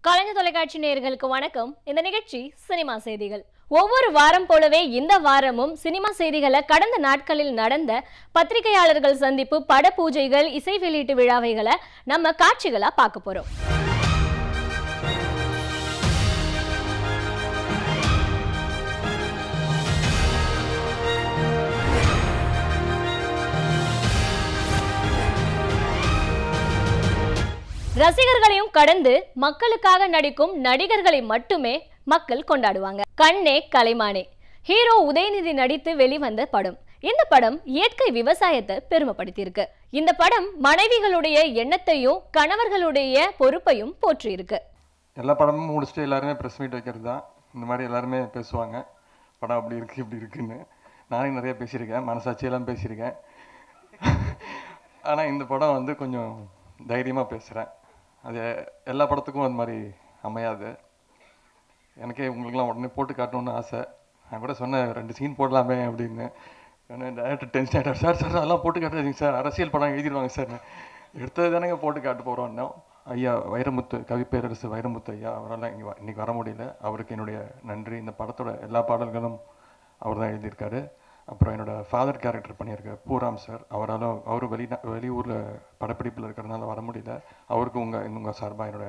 கலைஞர் தொலைக்காட்சி நேயர்களுக்கு வணக்கம். இந்த நிகழ்ச்சி சினிமா செய்திகள். ஒவ்வொரு வாரம் போலவே இந்த வாரமும் சினிமா செய்திகளை கடந்த நாட்களில் நடந்த பத்திரிகையாளர்கள் சந்திப்பு, பட பூஜைகள், இசை வெளியீட்டு விழாவைகளை நம்ம காட்சிகளா பார்க்க போறோம். ரசிகர்களையும் கடந்து மக்களுக்காக நடிக்கும் நடிகர்களை மட்டுமே மக்கள் கொண்டாடுவாங்க. கண்ணே கலைமானே ஹீரோ உதயநிதி நடித்து வெளிவந்த படம். இந்த படம் இயற்கை விவசாயத்தை பெருமைப்படுத்தியிருக்கு. இந்த படம் மனைவிகளுடைய எண்ணத்தையும் கணவர்களுடைய பொறுப்பையும் போற்றி இருக்கு. எல்லா படமும் முடிச்சுட்டு எல்லாருமே ப்ரெஸ் மீட் வைக்கிறது தான். இந்த மாதிரி எல்லாருமே பேசுவாங்க, படம் அப்படி இருக்கு இப்படி இருக்குன்னு. நானே நிறைய பேசியிருக்கேன், மனசாட்சியெல்லாம் பேசியிருக்கேன். ஆனால் இந்த படம் வந்து கொஞ்சம் தைரியமாக பேசுகிறேன். அது எல்லா படத்துக்கும் அந்த மாதிரி அமையாது. எனக்கே உங்களுக்குலாம் உடனே போட்டு காட்டணுன்னு ஆசை. நான் கூட சொன்னேன் 2 சீன் போடலாமே அப்படின்னு. டேரக்டர் டென்ஷன் ஆகிட்டார். சார் அதெல்லாம் போட்டு காட்டாதீங்க சார், அரசியல் படம் எழுதிடுவாங்க சார். எடுத்தது தானேங்க போட்டு காட்ட போகிறோம். ஐயா வைரமுத்து, கவி பேரரசு வைரமுத்து ஐயா, அவரால் இன்னைக்கு வர முடியல. அவருக்கு என்னுடைய நன்றி. இந்த படத்தோட எல்லா பாடல்களும் அவர் தான் எழுதியிருக்காரு. அப்புறம் என்னோடய ஃபாதர் கேரக்டர் பண்ணியிருக்கார் பூராம் சார். அவரும் வெளியூரில் படப்பிடிப்பில் இருக்கிறதுனால வர முடியல. அவருக்கு உங்கள் சார்பாக என்னோட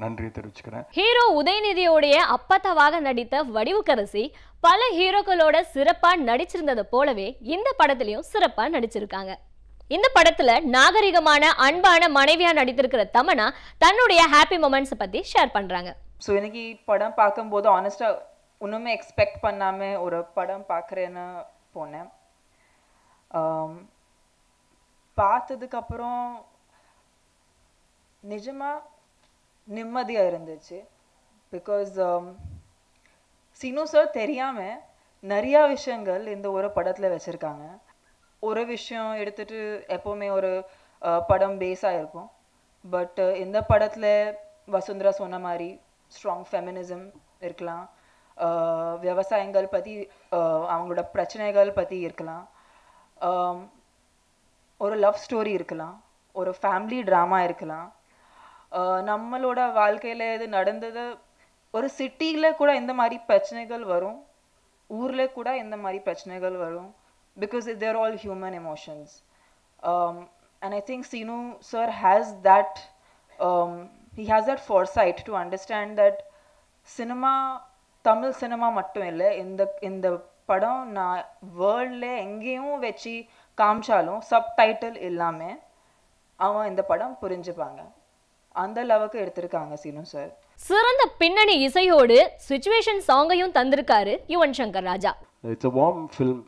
நன்றியை தெரிவிச்சுக்கிறேன். ஹீரோ உதயநிதியோடைய அப்பத்தாவாக நடித்த வடிவுக்கரசி பல ஹீரோக்களோட சிறப்பா நடிச்சிருந்தது போலவே இந்த படத்திலையும் சிறப்பா நடிச்சிருக்காங்க. இந்த படத்துல நாகரிகமான அன்பான மனைவியா நடித்திருக்கிற தமன்னா தன்னுடைய ஹாப்பி மொமெண்ட்ஸ் பத்தி ஷேர் பண்றாங்க. ஸோ எனக்கு படம் பார்க்கும்போது ஆனஸ்டா ஒன்றுமே எக்ஸ்பெக்ட் பண்ணாமல் ஒரு படம் பார்க்குறேன்னு போனேன். பார்த்ததுக்கப்புறம் நிஜமாக நிம்மதியாக இருந்துச்சு. பிகாஸ் சீனு சார் தெரியாமல் நிறையா விஷயங்கள் இந்த ஒரு படத்தில் வச்சுருக்காங்க. ஒரு விஷயம் எடுத்துகிட்டு எப்போவுமே ஒரு படம் பேஸாக இருக்கும். பட் இந்த படத்தில் வசுந்தரா சொன்ன மாதிரி ஸ்ட்ராங் ஃபெமினிசம் இருக்கலாம், விவசாயங்கள் பற்றி அவங்களோட பிரச்சனைகள் பற்றி இருக்கலாம், ஒரு லவ் ஸ்டோரி இருக்கலாம், ஒரு ஃபேமிலி ட்ராமா இருக்கலாம். நம்மளோட வாழ்க்கையில் இது நடந்தது. ஒரு சிட்டியில் கூட இந்த மாதிரி பிரச்சனைகள் வரும், ஊரில் கூட இந்த மாதிரி பிரச்சனைகள் வரும். Because there all human emotions. And I think Seenu sir has that foresight to understand that cinema Tamil cinema மட்டும் இல்லை, இந்த படம் நான் வேர்ல்டில் எங்கேயும் வச்சு காமிச்சாலும் சப்டைட்டில் இல்லாமல் அவன் இந்த படம் புரிஞ்சுப்பாங்க. அந்த அளவுக்கு எடுத்திருக்காங்க சீனு சார். சிறந்த பின்னணி இசையோடு சிச்சுவேஷன் சாங்கையும் தந்திருக்காரு Yuvan Shankar Raja. It's a warm film.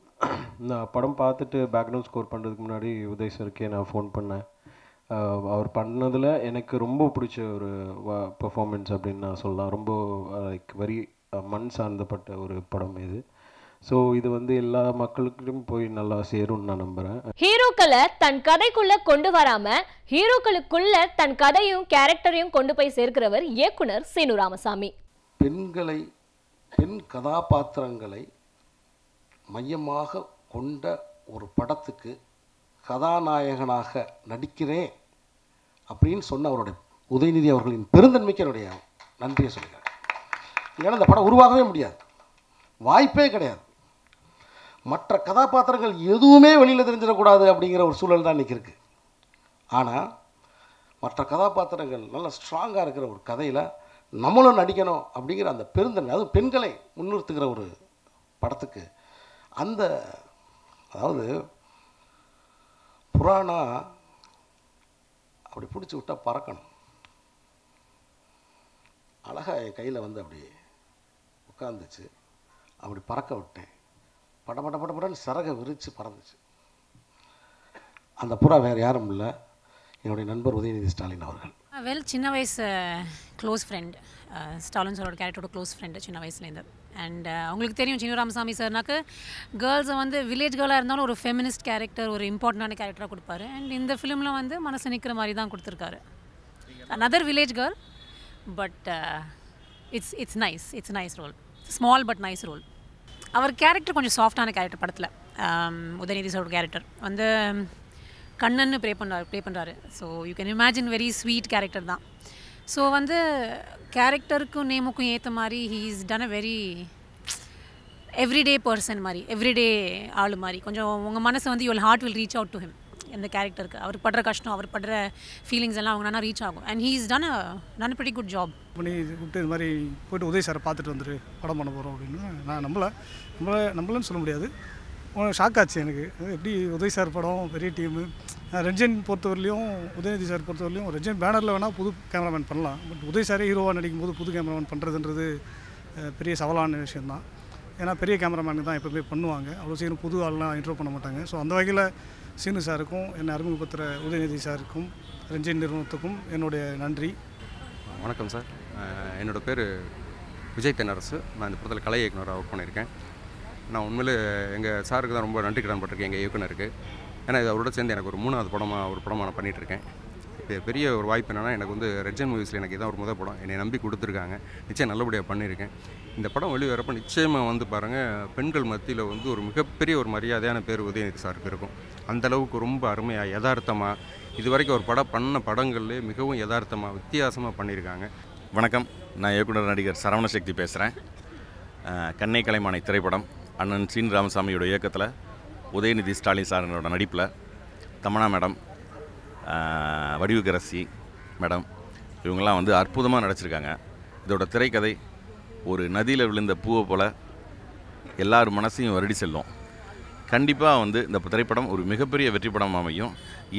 நான் படம் பார்த்துட்டு பேக்ரவுண்ட் ஸ்கோர் பண்ணுறதுக்கு முன்னாடி உதய் சருக்கே நான் ஃபோன் பண்ணேன். அவர் பண்ணதில் எனக்கு ரொம்ப பிடிச்ச ஒரு பெர்ஃபார்மன்ஸ் அப்படின்னு நான் சொல்லலாம். ரொம்ப லைக் வெரி மண் சார்ந்தப்பட்ட ஒரு படம் இது. ஸோ இது வந்து எல்லா மக்களுக்கும் போய் நல்லா சேரும்னு நான் நம்புகிறேன். ஹீரோக்களை தன் கதைக்குள்ள கொண்டு வராம ஹீரோக்களுக்குள்ள தன் கதையும் கேரக்டரையும் கொண்டு போய் சேர்க்கிறவர் இயக்குனர் சீனு ராமசாமி. பெண் கதாபாத்திரங்களை மையமாக கொண்ட ஒரு படத்துக்கு கதாநாயகனாக நடிக்கிறேன் அப்படின்னு சொன்ன அவருடைய உதயநிதி அவர்களின் பெருந்தன்மைக்கு என்னுடைய நன்றியை சொல்லுங்கள். ஏன்னா இந்த படம் உருவாகவே முடியாது, வாய்ப்பே கிடையாது. மற்ற கதாபாத்திரங்கள் எதுவுமே வெளியில் தெரிஞ்சிடக்கூடாது அப்படிங்கிற ஒரு சூழல் தான் இன்றைக்கி இருக்குது. ஆனால் மற்ற கதாபாத்திரங்கள் நல்லா ஸ்ட்ராங்காக இருக்கிற ஒரு கதையில் நம்மளும் நடிக்கணும் அப்படிங்கிற அந்த பெருந்தன்மை, அதுவும் பெண்களை முன்னிறுத்துகிற ஒரு படத்துக்கு அந்த அதாவது புறானா அப்படி பிடிச்சி விட்டால் பறக்கணும். அழகாக என் கையில் வந்து அப்படி உட்காந்துச்சு, அப்படி பறக்க விட்டேன். படன்னு சரகை விரித்து பறந்துச்சு. அந்த புறா வேறு யாரும் இல்லை, என்னுடைய நண்பர் உதயநிதி ஸ்டாலின் அவர்கள். சின்ன வயசு க்ளோஸ் ஃப்ரெண்ட், ஸ்டாலின் சாரோட கேரக்டரோட க்ளோஸ் ஃப்ரெண்டு சின்ன வயசுலேருந்து. அண்ட் அவங்களுக்கு தெரியும் சீனு ராமசாமி சார்னாக்கு கேர்ள்ஸை வந்து வில்லேஜ் கேர்ளாக இருந்தாலும் ஒரு ஃபெமினிஸ்ட் கேரக்டர், ஒரு இம்பார்ட்டண்டான கேரக்டராக கொடுப்பாரு. அண்ட் இந்த ஃபிலிமில் வந்து மனசு நிற்கிற மாதிரி தான் கொடுத்துருக்காரு. another village girl, but it's nice role, small but nice role. அவர் கேரக்டர் கொஞ்சம் சாஃப்டான கேரக்டர் படத்தில். உதயநிதி சாரோட கேரக்டர் வந்து கண்ணன்னு ப்ளே பண்ணுறாரு. So you can imagine very sweet character தான். ஸோ வந்து கேரக்டருக்கும் நேமுக்கும் ஏற்ற மாதிரி he is done a very everyday person மாதிரி, எவ்ரிடே ஆள் மாதிரி. கொஞ்சம் உங்கள் மனசை வந்து your heart will reach out to him. இந்த கேரக்டருக்கு அவர் படுற கஷ்டம், அவர் படுற ஃபீலிங்ஸ் எல்லாம் அவங்க ரீச் ஆகும். And he is done a pretty good job. பண்ணி கூப்பிட்டு இது மாதிரி போய்ட்டு உதய் சாரை பார்த்துட்டு வந்துரு, படம் பண்ண போகிறோம் அப்படின்னு. நான் நம்பலன்னு சொல்ல முடியாது, ஷாக் ஆச்சு எனக்கு. எப்படி உதய் சார் படம், பெரிய டீமு. ரஞ்சன் பொறுத்தவரையிலையும் உதயநிதி சார் பொறுத்தவரையிலையும் ரஞ்சன் பேனரில் வேணால் புது கேமராமேன் பண்ணலாம், பட் உதய் சாரே ஹீரோவாக நடிக்கும் போது புது கேமராமேன் பண்ணுறதுன்றது பெரிய சவாலான விஷயந்தான். ஏன்னா பெரிய கேமராமேனுக்கு தான் எப்போவுமே பண்ணுவாங்க, அவ்வளோ சீக்கிரம் புது ஆள்லாம் இன்ட்ரோ பண்ண மாட்டாங்க. ஸோ அந்த வகையில் சீனு சாருக்கும் என்னை அறிமுகப்படுத்துகிற உதயநிதி சாருக்கும் ரஞ்சன் நிறுவனத்துக்கும் என்னுடைய நன்றி. வணக்கம் சார், என்னோடய பேர் விஜய் தென்னரசு. நான் இந்த படத்தில் கலை இயக்குனராக ஒர்க் பண்ணியிருக்கேன். நான் உண்மையிலே எங்கள் சாருக்கு தான் ரொம்ப நன்றி கடன் பட்டிருக்கேன், எங்கள் இயக்குனருக்கு. ஏன்னா இது அவரோட சேர்ந்து எனக்கு ஒரு 3வது படமாக நான் பண்ணிகிட்ருக்கேன். இப்போ பெரிய ஒரு வாய்ப்பு என்னென்னா, எனக்கு வந்து ரெட்ஜன் மூவிஸில் எனக்கு இதான் ஒரு முதல் படம், என்னை நம்பி கொடுத்துருக்காங்க. நிச்சயம் நல்லபடியாக பண்ணியிருக்கேன். இந்த படம் வெளிவரப்போ நிச்சயமாக வந்து பாருங்கள், பெண்கள் மத்தியில் வந்து ஒரு மிகப்பெரிய ஒரு மரியாதையான பேர் உதயநிதி சாருக்கு இருக்கும். அந்தளவுக்கு ரொம்ப அருமையாக யதார்த்தமாக இது வரைக்கும் ஒரு பண்ண படங்கள்லேயே மிகவும் யதார்த்தமாக வித்தியாசமாக பண்ணியிருக்காங்க. வணக்கம், நான் இயக்குனர் நடிகர் சரவணசக்தி பேசுகிறேன். கண்ணை கலைமானை திரைப்படம் அண்ணன் சீன் ராமசாமியோட இயக்கத்தில் உதயநிதி ஸ்டாலின் சாரனோட நடிப்பில் தமனா மேடம், வடிவுக்கரசி மேடம், இவங்கெல்லாம் வந்து அற்புதமாக நடிச்சிருக்காங்க. இதோட திரைக்கதை ஒரு நதியில் விழுந்த பூவை போல் எல்லார் மனசையும் வருடி செல்லும். கண்டிப்பாக வந்து இந்த திரைப்படம் ஒரு மிகப்பெரிய வெற்றி படம் அமையும்.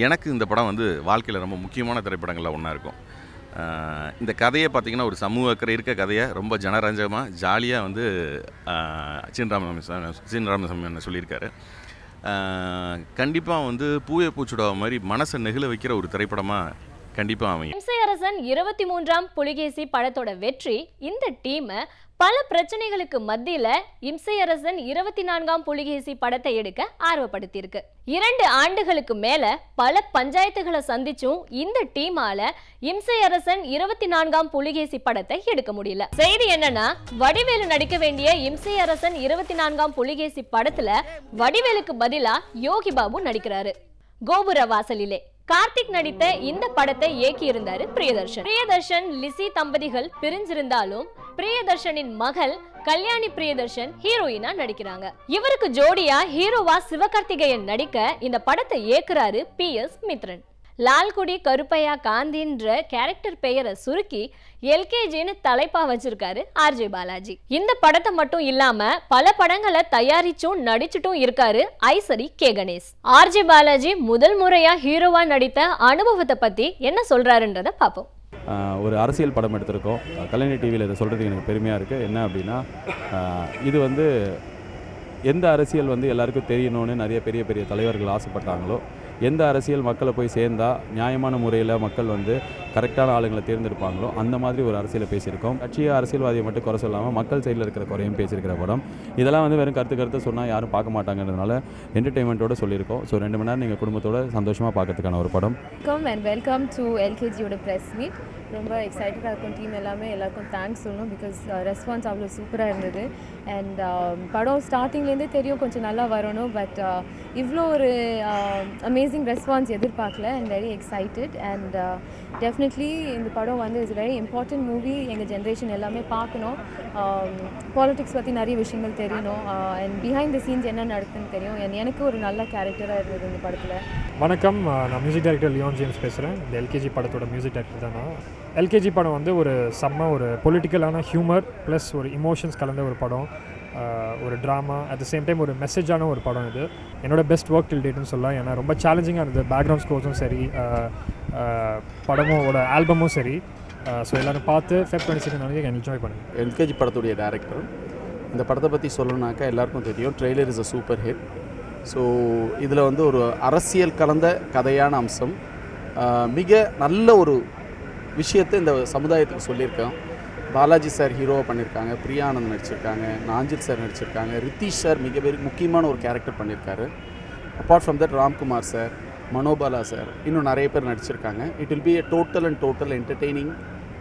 எனக்கு இந்த படம் வந்து வாழ்க்கையில் ரொம்ப முக்கியமான திரைப்படங்களில் ஒன்றா இருக்கும். இந்த கதையை பார்த்திங்கன்னா ஒரு சமூக அக்கறை இருக்க கதையை ரொம்ப ஜனரஞ்சகமாக ஜாலியாக வந்து சீன் ராமசாமி சொல்லியிருக்காரு. கண்டிப்பாக வந்து பூவே பூச்சுடா மாதிரி மனசை நெகிழ வைக்கிற ஒரு திரைப்படமாக கண்டிப்பாக அமையும். இம்சை அரசன் 23ஆம் புலிகேசி படத்தோட வெற்றி இந்த டீமை பல பிரச்சனைகளுக்கு மத்தியில இம்சை அரசன் 24ஆம் புலிகேசி படத்தை எடுக்க ஆர்வப்படுத்தியிருக்கு. 2 ஆண்டுகளுக்கு மேல பல பஞ்சாயத்துகளை சந்திச்சும் இந்த டீமால இம்சை அரசன் 24ஆம் புலிகேசி படத்தை எடுக்க முடியல. செய்தி என்னன்னா, வடிவேலு நடிக்க வேண்டிய இம்சை அரசன் 24ஆம் புலிகேசி படத்துல வடிவேலுக்கு பதிலா யோகி பாபு நடிக்கிறாரு. கோபுர வாசலிலே கார்த்திக் நடித்த இந்த படத்தை இயக்கியிருந்தாரு பிரியதர்ஷன். லிசி தம்பதிகள் பிரிஞ்சிருந்தாலும் பிரியதர்ஷனின் மகள் கல்யாணி பிரியதர்ஷன் ஹீரோயினா நடிக்கிறாங்க. இவருக்கு ஜோடியா ஹீரோவா சிவகார்த்திகேயன் நடிக்க இந்த படத்தை இயக்குறாரு PS மித்ரன். லால்குடி கருப்பையா காந்தின்ற கேரக்டர் பெயரை சுருக்கி LKGன்னு தலைப்பா வச்சிருக்காரு RJ பாலாஜி. இந்த படத்தை மட்டும் இல்லாம பல படங்களை தயாரிச்சும் நடிச்சுட்டும் இருக்காரு ஐசரி K கணேஷ். RJ பாலாஜி முதல் முறையா ஹீரோவா நடித்த அனுபவத்தை பத்தி என்ன சொல்றாருன்றத பார்ப்போம். ஒரு அரசியல் படம் எடுத்திருக்கோம். கலைஞர் டிவியில் இதை சொல்கிறதுக்கு எனக்கு பெருமையாக இருக்குது. என்ன அப்படின்னா, இது வந்து எந்த அரசியல் வந்து எல்லாருக்கும் தெரியணும்னு நிறைய பெரிய பெரிய தலைவர்கள் ஆசைப்பட்டாங்களோ, எந்த அரசியல் மக்களை போய் சேர்ந்தால் நியாயமான முறையில் மக்கள் வந்து கரெக்டான ஆளுங்களை தேர்ந்தெடுப்பாங்களோ அந்த மாதிரி ஒரு அரசியலை பேசியிருக்கோம். கட்சியை அரசியல்வாதியை மட்டும் குறை சொல்லாமல் மக்கள் சைடில் இருக்கிற குறையும் பேசியிருக்கிற படம். இதெல்லாம் வந்து வெறும் கருத்து சொன்னால் யாரும் பார்க்க மாட்டாங்கன்றதுனால என்டர்டெயின்மெண்ட்டோடு சொல்லியிருக்கோம். ஸோ 2 மணி நேரம் நீங்கள் குடும்பத்தோடு சந்தோஷமாக பார்க்கறதுக்கான ஒரு படம். வெல்கம் டு LKGயோட ப்ரெஸ் மீட். ரொம்ப எக்ஸைட்டடாக இருக்கும். டீம் எல்லாருக்கும் தேங்க்ஸ் சொல்லணும். பிகாஸ் ரெஸ்பான்ஸ் அவ்வளோ சூப்பராக இருந்தது. அண்ட் படம் ஸ்டார்டிங்லேருந்தே தெரியும் கொஞ்சம் நல்லா வரணும். பட் இவ்வளோ ஒரு அமேசிங் ரெஸ்பான்ஸ் எதிர்பார்க்கல. And very excited. And definitely இந்த படம் வந்து இட்ஸ் வெரி இம்பார்ட்டன்ட் மூவி. எங்கள் ஜென்ரேஷன் எல்லாமே பார்க்கணும். பாலிட்டிக்ஸ் பற்றி நிறைய விஷயங்கள் தெரியணும். அண்ட் பிஹைண்ட் த சீன்ஸ் என்ன நடக்குதுன்னு தெரியும். எனக்கு ஒரு நல்ல கேரக்டராக இருந்தது இந்த படத்தில். வணக்கம், நான் மியூசிக் டைரக்டர் லியோன் ஜேம்ஸ் பேசுகிறேன். இந்த LKG படத்தோட மியூசிக் டைரக்டர் தான் நான். LKG படம் வந்து ஒரு ஒரு பொலிட்டிக்கலான ஹியூமர் ப்ளஸ் ஒரு இமோஷன்ஸ் கலந்த ஒரு படம். ஒரு drama at the same time ஒரு மெசேஜான ஒரு படம். இது என்னோட பெஸ்ட் ஒர்க் டில் டேட்னு சொல்லலாம். ஏன்னா ரொம்ப சேலஞ்சிங்காக இருந்தது. பேக்ரவுண்ட் ஸ்கோர்ஸும் சரி, படமோட ஆல்பமும் சரி. ஸோ எல்லோரும் பார்த்து Feb 22 நாளைக்கு என்ஜாய் பண்ணுங்கள். LKG படத்துடைய டைரக்டர். இந்த படத்தை பற்றி சொல்லணுன்னாக்கா எல்லாருக்கும் தெரியும், trailer is a super hit. So இதில் வந்து ஒரு அரசியல் கலந்த கதையான அம்சம், மிக நல்ல ஒரு விஷயத்தை இந்த சமுதாயத்துக்கு சொல்லியிருக்கோம். பாலாஜி சார் ஹீரோவாக பண்ணியிருக்காங்க, பிரியா ஆனந்த் நடிச்சிருக்காங்க, நாஞ்சில் சார் நடிச்சிருக்காங்க, ரித்தீஷ் சார் மிக முக்கியமான ஒரு கேரக்டர் பண்ணியிருக்காரு. Apart from that Ramkumar sir, Manobala sir, இன்னும் நிறைய பேர் நடிச்சிருக்காங்க. It will be a total entertaining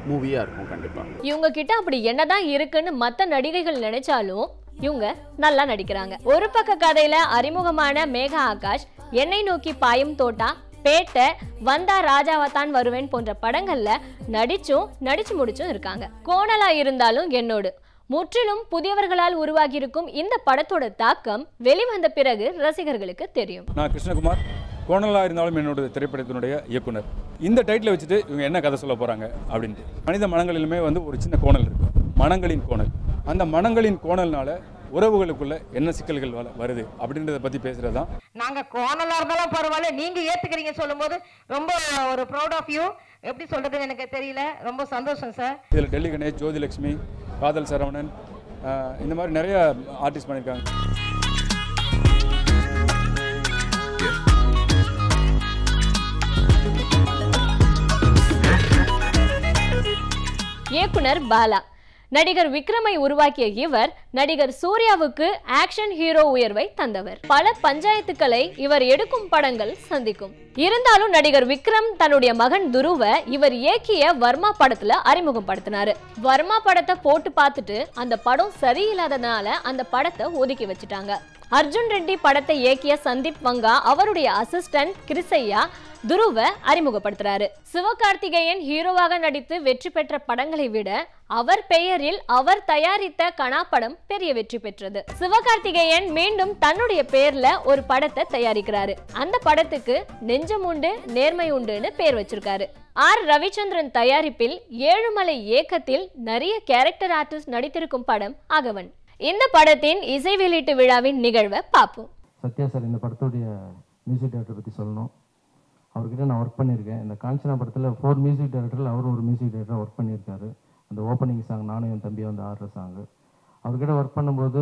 மூவியாக இருக்கும் கண்டிப்பாக. இவங்க கிட்ட அப்படி என்னதான் இருக்குன்னு மற்ற நடிகைகள் நினைச்சாலும் இவங்க நல்லா நடிக்கிறாங்க. ஒரு பக்க கதையில அறிமுகமான மேகா ஆகாஷ், என்னை நோக்கி பாயும் தோட்டா, பேட்டை, வந்தா ராஜாவத்தான் வருவேன் போன்ற படங்கள்ல நடிச்சு முடிச்சும் இருக்காங்க. கோணலா இருந்தாலும் என்னோடு முற்றிலும் புதியவர்களால் உருவாகி இருக்கும் இந்த படத்தோட தாக்கம் வெளிவந்த பிறகு ரசிகர்களுக்கு தெரியும். நான் கிருஷ்ணகுமார், கோணலா இருந்தாலும் என்னோட திரைப்படத்தினுடைய இயக்குனர். இந்த டைட்டில் வச்சுட்டு இவங்க என்ன கதை சொல்ல போறாங்க அப்படின்ட்டு. மனித மனங்களிலுமே ஒரு சின்ன கோணல் இருக்கு, மனங்களின் கோணல். அந்த மனங்களின் கோணல்னால உறவுகளுக்குள்ள என்ன சிக்கல்கள் வருது அப்படின்றத பத்தி பேசுறது தான். நாங்க கோணலா இருந்தாலும் பரவாயில்ல, நீங்க ஏத்துக்கிறீங்க சொல்லும்போது ரொம்ப ஒரு ப்ரௌட் ஆஃப் யூ. எப்படி சொல்றதுன்னு எனக்கு தெரியல, ரொம்ப சந்தோஷம் சார். இதில் டெல்லி கணேஷ், ஜோதிலட்சுமி, காதல் சரவணன், இந்த மாதிரி நிறைய ஆர்டிஸ்ட் பண்ணியிருக்காங்க. இயக்குனர் பாலா, நடிகர் விக்ரமை உருவாக்கிய இவர் நடிகர் சூர்யாவுக்கு ஆக்ஷன் ஹீரோ உயர்வை தந்தவர். பல பஞ்சாயத்துக்களை இவர் எடுக்கும் படங்கள் சந்திக்கும். இருந்தாலும் நடிகர் விக்ரம் தன்னுடைய மகன் துருவ இவர் இயக்கிய வர்மா படத்துல அறிமுகப்படுத்தினாரு. வர்மா படத்தை போட்டு பார்த்துட்டு அந்த படம் சரியில்லாதனால அந்த படத்தை ஒதுக்கி வச்சுட்டாங்க. அர்ஜுன் ரெட்டி படத்தை இயக்கிய சந்தீப் வங்கா அவருடைய அசிஸ்டன்ட் கிரிசையா துருவ அறிமுகப்படுத்துறாரு. சிவகார்த்திகேயன் ஹீரோவாக நடித்து வெற்றி பெற்ற படங்களை விட அவர் பெயரில் அவர் தயாரித்த கனா படம் பெரிய வெற்றி பெற்றது. சிவகார்த்திகேயன் மீண்டும் தன்னுடைய பெயர்ல ஒரு படத்தை தயாரிக்கிறாரு. அந்த படத்துக்கு நெஞ்சம் உண்டு நேர்மை உண்டுன்னு பேர் வச்சிருக்காரு. ஆர் ரவிச்சந்திரன் தயாரிப்பில் ஏழுமலை இயக்கத்தில் நிறைய கேரக்டர் ஆர்டிஸ்ட் நடித்திருக்கும் படம் அகவன். இந்த படத்தின் இசை வெளியீட்டு விழாவின் நிகழ்வை பார்ப்போம். சத்யா சார் இந்த படத்துடைய மியூசிக் டைரக்டர் பற்றி சொல்லணும். அவர்கிட்ட நான் ஒர்க் பண்ணியிருக்கேன். இந்த காஞ்சனா படத்தில் 4 மியூசிக் டைரக்டரில் அவர் ஒரு மியூசிக் டைரக்டராக ஒர்க் பண்ணியிருக்காரு. அந்த ஓப்பனிங் சாங் நானும் என் தம்பியை ஆடுற சாங்கு அவர்கிட்ட ஒர்க் பண்ணும்போது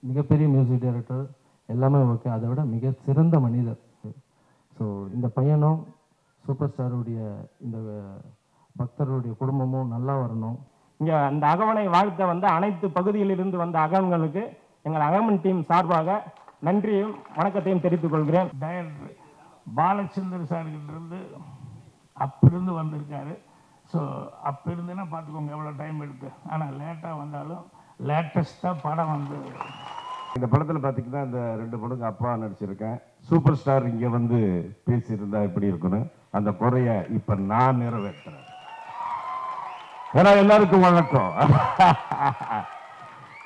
மிகப்பெரிய மியூசிக் டைரக்டர் எல்லாமே ஓகே, அதை விட மிக சிறந்த மனிதர். ஸோ இந்த பையனும் சூப்பர் ஸ்டாருடைய இந்த பக்தருடைய குடும்பமும் நல்லா வரணும். இங்கே அந்த அகவனை வாழ்த்த அனைத்து பகுதியிலிருந்து வந்த அகவன்களுக்கு எங்கள் அகவன் டீம் சார்பாக நன்றியும் வணக்கத்தையும் தெரிவித்துக் கொள்கிறேன். டைரக்டர் பாலச்சந்தர் சார்கிட்ட அப்பிருந்து வந்திருக்காரு. ஸோ அப்போ இருந்துன்னா பார்த்துக்கோங்க எவ்வளோ டைம் எடுத்து. ஆனால் லேட்டாக வந்தாலும் லேட்டஸ்ட்டாக படம் வந்து இந்த படத்தில் பார்த்தீங்கன்னா இந்த 2 படத்துக்கு அப்பா நடிச்சிருக்கேன். சூப்பர் ஸ்டார் இங்கே வந்து பேசியிருந்தா எப்படி இருக்கணும், அந்த குறைய இப்போ நான் நிறைவேற்றுறேன். ஏன்னா எல்லாருக்கும் வணக்கம்.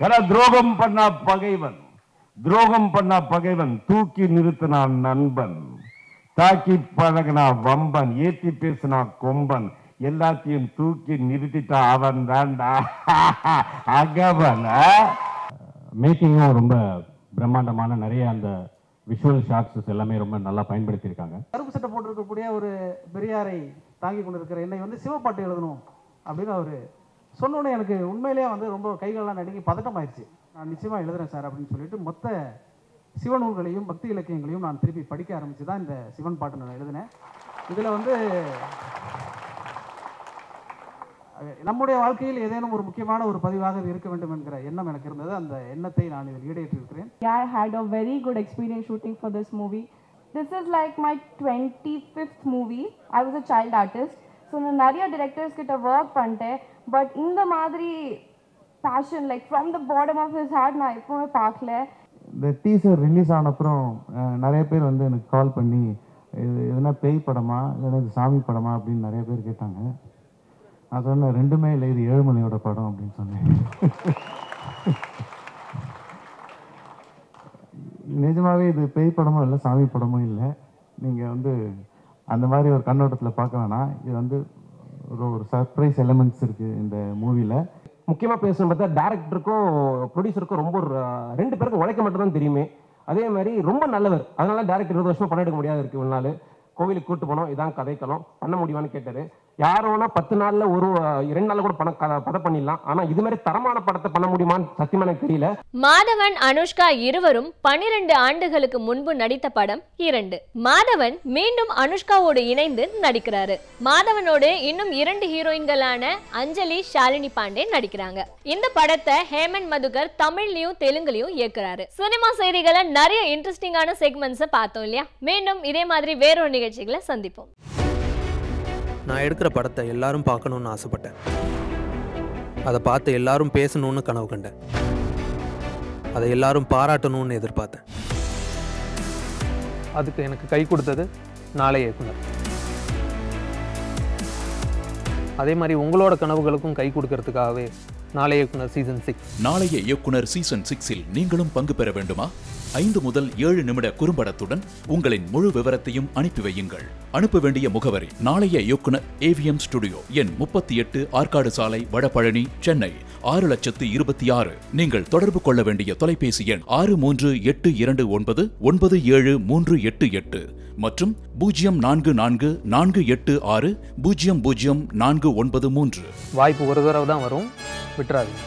ஏன்னா துரோகம் பண்ணா பகைவன் தூக்கி நிறுத்தினான் நண்பன், தாக்கி பழகினா வம்பன், ஏற்றி பேசினா கொம்பன், எல்லாத்தையும் தூக்கி நிறுத்திட்டா அவன் தான்டா அகவன். மேக்கிங்கும் ரொம்ப பிரம்மாண்டமான நிறைய அந்த விஷுவல் ஷாட்ஸ் எல்லாமே ரொம்ப நல்லா பயன்படுத்தியிருக்காங்க. கருப்பு சட்டை போட்டிருக்கக்கூடிய ஒரு பெரியாரை தாங்கி கொண்டு இருக்கிற என்னை சிவப்பாட்டு எழுதணும் அப்படின்னு அவர் சொன்னோன்னே எனக்கு உண்மையிலேயே ரொம்ப கைகளெலாம் நடுங்கி பதட்டமாயிடுச்சு. நான் நிச்சயமாக எழுதுறேன் சார் அப்படின்னு சொல்லிட்டு மொத்த சிவநூல்களையும் பக்தி இலக்கியங்களையும் நான் திருப்பி படிக்க ஆரம்பித்து தான் இந்த சிவன் பாட்டு நான் எழுதினேன். இதில் நம்முடைய வாழ்க்கையில் ஏதேனும் ஒரு முக்கியமான ஒரு பதிவாக இருக்க வேண்டும் என்கிற எண்ணம் எனக்கு இருந்தது. அந்த எண்ணத்தை நான் இதில் ஈடேற்றிருக்கிறேன். I had a very good experience shooting for this movie. This is like my 25th movie. I was a child artist. So நான் நிறைய directors கிட்ட ஒர்க் பண்ணிட்டேன். பட் இந்த மாதிரி passion like from the bottom of his heart நான் எப்பவுமே பார்க்கல. இந்த டீசர் ரிலீஸ் ஆன அப்புறம் நிறைய பேர் எனக்கு கால் பண்ணி இது எதுனா பேய் படமா இல்லைன்னா இது சாமி படமா அப்படின்னு நிறைய பேர் கேட்டாங்க. நான் சொன்னேன் ரெண்டுமே இல்லை, இது ஏழுமலையோட படம் அப்படின்னு சொன்னேன். நிஜமாவே இது பேய் படமும் இல்லை சாமி படமும் இல்லை. நீங்கள் அந்த மாதிரி ஒரு கண்ணோட்டத்தில் பார்க்க வேணாம். இது ஒரு சர்ப்ரைஸ் எலிமெண்ட்ஸ் இருக்குது இந்த மூவியில். முக்கியமாக பேசணும் பார்த்தா டேரக்டருக்கும் ப்ரொடியூசருக்கும் ரொம்ப 2 பேருக்கும் உழைக்க மட்டும் தான் தெரியுமே. அதே மாதிரி ரொம்ப நல்லவர். அதனால டேரக்டர் 20 வருஷமாக படம் எடுக்க முடியாது இருக்குது. ஒரு நாள் கோவிலுக்கு கூப்பிட்டு போனோம், இதான் கதைக்கலாம் பண்ண முடியுமான்னு கேட்டார். யாரோனா 10 நாளில் 2 நாளில் கூட படம் பண்ணிடலாம். ஆனால் இது மாதிரி தரமான படத்தை பண்ண முடியுமான்னு சத்தியமா எனக்கு தெரியல. மாதவன் அனுஷ்கா இருவரும் 12 ஆண்டுகளுக்கு முன்பு நடித்த படம் 2. மாதவன் மீண்டும் அனுஷ்காவோடு இணைந்து நடிக்கிறாரு. மாதவனோடு இன்னும் 2 ஹீரோயின்களான அஞ்சலி, ஷாலினி பாண்டே நடிக்கிறாங்க. இந்த படத்தை ஹேமந்த் மதுகர் தமிழ்லயும் தெலுங்குலயும் இயக்குறாரு. சினிமா செய்திகளை நிறைய இன்ட்ரெஸ்டிங்கான செக்மெண்ட்ஸை பார்த்தோம் இல்லையா? மீண்டும் இதே மாதிரி வேறொரு நிகழ்ச்சிகளை சந்திப்போம். நான் எடுக்கிற படத்தை எல்லாரும் பார்க்கணுன்னு ஆசைப்பட்டேன். அதை பார்த்து எல்லாரும் பேசணும்னு கனவு கண்டேன். அதை எல்லாரும் பாராட்டணும்னு எதிர்பார்த்தேன். அதுக்கு எனக்கு கை கொடுத்தது நாளைய இயக்குனர். அதே மாதிரி உங்களோட கனவுகளுக்கும் கை கொடுக்கறதுக்காகவே நாளைய இயக்குனர் சீசன் 6. நாளைய இயக்குனர் சீசன் 6இல் நீங்களும் பங்கு பெற வேண்டுமா? 5 முதல் 7 நிமிட குறும்படத்துடன் உங்களின் முழு விவரத்தையும் அனுப்பி வையுங்கள். அனுப்ப வேண்டிய முகவரி நாளைய இயக்குனர் AVM ஸ்டுடியோ, எண் 38, ஆற்காடு சாலை, வடபழனி, சென்னை 6,26,000. நீங்கள் தொடர்பு கொள்ள வேண்டிய தொலைபேசி எண் 6382999738 மற்றும் 044486000493. வாய்ப்பு ஒரு தடவை தான் வரும், விட்டுறாதீங்க.